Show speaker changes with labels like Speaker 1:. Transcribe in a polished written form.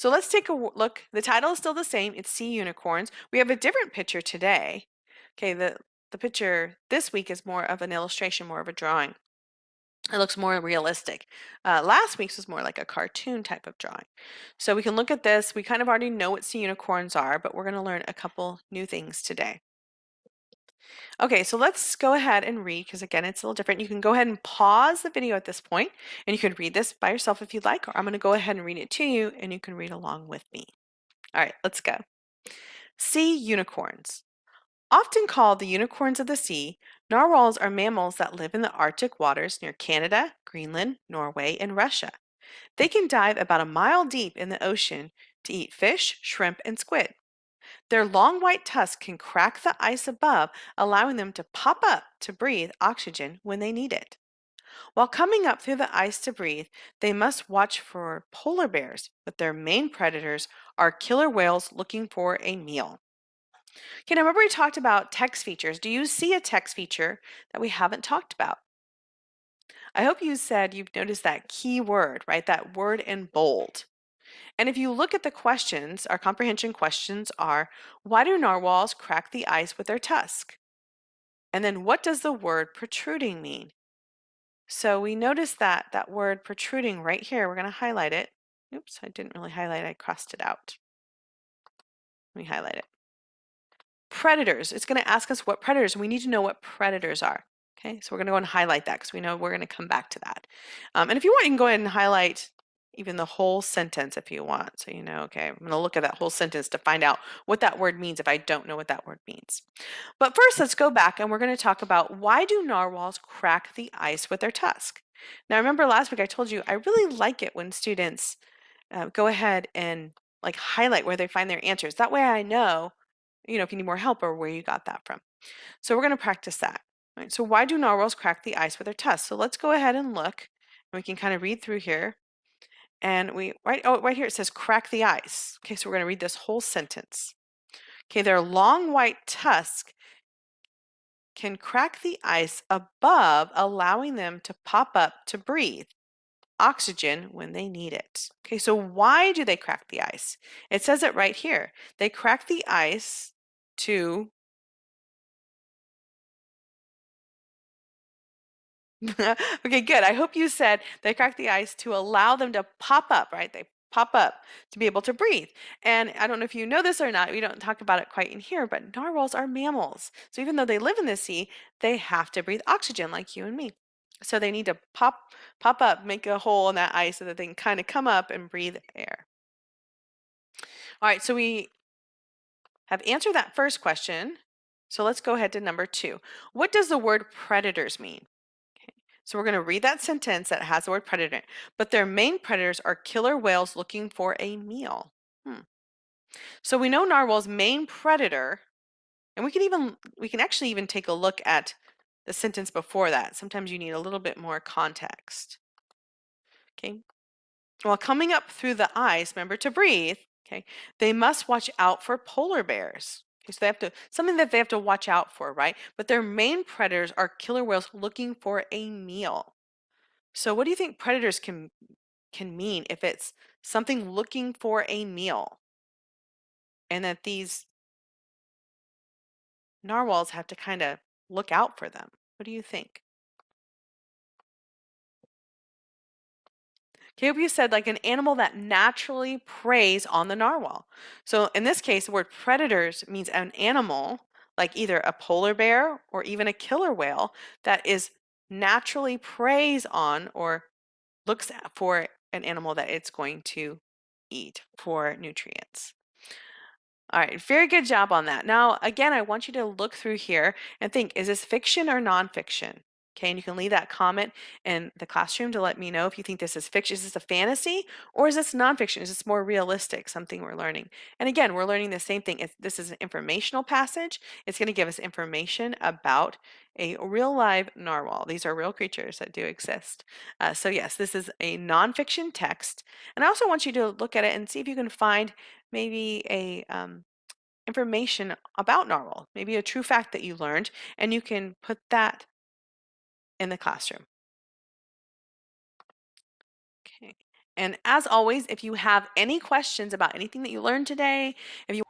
Speaker 1: So let's take a look. The title is still the same. It's Sea Unicorns. We have a different picture today. Okay, the picture this week is more of an illustration, more of a drawing. It looks more realistic. Last week's was more like a cartoon type of drawing. So we can look at this. We kind of already know what sea unicorns are, but we're going to learn a couple new things today. Okay, so let's go ahead and read because again, it's a little different. You can go ahead and pause the video at this point and you can read this by yourself if you'd like, or I'm going to go ahead and read it to you and you can read along with me. All right, let's go. Sea unicorns. Often called the unicorns of the sea, narwhals are mammals that live in the Arctic waters near Canada, Greenland, Norway, and Russia. They can dive about a mile deep in the ocean to eat fish, shrimp, and squid. Their long white tusks can crack the ice above, allowing them to pop up to breathe oxygen when they need it. While coming up through the ice to breathe, they must watch for polar bears, but their main predators are killer whales looking for a meal. Okay, now remember we talked about text features. Do you see a text feature that we haven't talked about? I hope you said you've noticed that key word, right? That word in bold. And if you look at the questions, our comprehension questions are, why do narwhals crack the ice with their tusk? And then what does the word protruding mean? So we notice that that word protruding right here, we're going to highlight it. Oops, I didn't really highlight it, I crossed it out. Let me highlight it. Predators. It's going to ask us what predators, and we need to know what predators are. Okay, so we're going to go and highlight that because we know we're going to come back to that. And if you want, you can go ahead and highlight even the whole sentence if you want. So you know, okay, I'm going to look at that whole sentence to find out what that word means if I don't know what that word means. But first, let's go back and we're going to talk about why do narwhals crack the ice with their tusk? Now, remember last week I told you I really like it when students go ahead and like highlight where they find their answers. That way I know if you need more help or where you got that from. So we're going to practice that. Right? So why do narwhals crack the ice with their tusks? So let's go ahead and look, and we can kind of read through here. And right here it says crack the ice. Okay, so we're going to read this whole sentence. Okay, their long white tusk can crack the ice above, allowing them to pop up to breathe oxygen when they need it. Okay, so why do they crack the ice? It says it right here. They crack the ice to okay, good. I hope you said they crack the ice to allow them to pop up, right? They pop up to be able to breathe. And I don't know if you know this or not, we don't talk about it quite in here, but narwhals are mammals. So even though they live in the sea, they have to breathe oxygen like you and me. So they need to pop up, make a hole in that ice so that they can kind of come up and breathe air. All right, so we have answered that first question. So let's go ahead to number 2. What does the word predators mean? So we're going to read that sentence that has the word predator, but their main predators are killer whales looking for a meal. So we know narwhal's main predator, and we can actually even take a look at the sentence before that. Sometimes you need a little bit more context. Okay. While coming up through the ice, remember to breathe, okay, they must watch out for polar bears. Okay, so they have to something that they have to watch out for, right? But their main predators are killer whales looking for a meal. So what do you think predators can mean if it's something looking for a meal and that these narwhals have to kind of look out for them? What do you think? Hope you said like an animal that naturally preys on the narwhal. So in this case, the word predators means an animal like either a polar bear or even a killer whale that is naturally preys on or for an animal that it's going to eat for nutrients. All right, very good job on that. Now, again, I want you to look through here and think, is this fiction or nonfiction? Okay, and you can leave that comment in the classroom to let me know if you think this is fiction. Is this a fantasy or is this nonfiction? Is this more realistic, something we're learning? And again, we're learning the same thing. This is an informational passage. It's going to give us information about a real live narwhal. These are real creatures that do exist. So yes, this is a nonfiction text. And I also want you to look at it and see if you can find maybe a information about narwhal, maybe a true fact that you learned, and you can put that in the classroom. Okay. And as always, if you have any questions about anything that you learned today, if you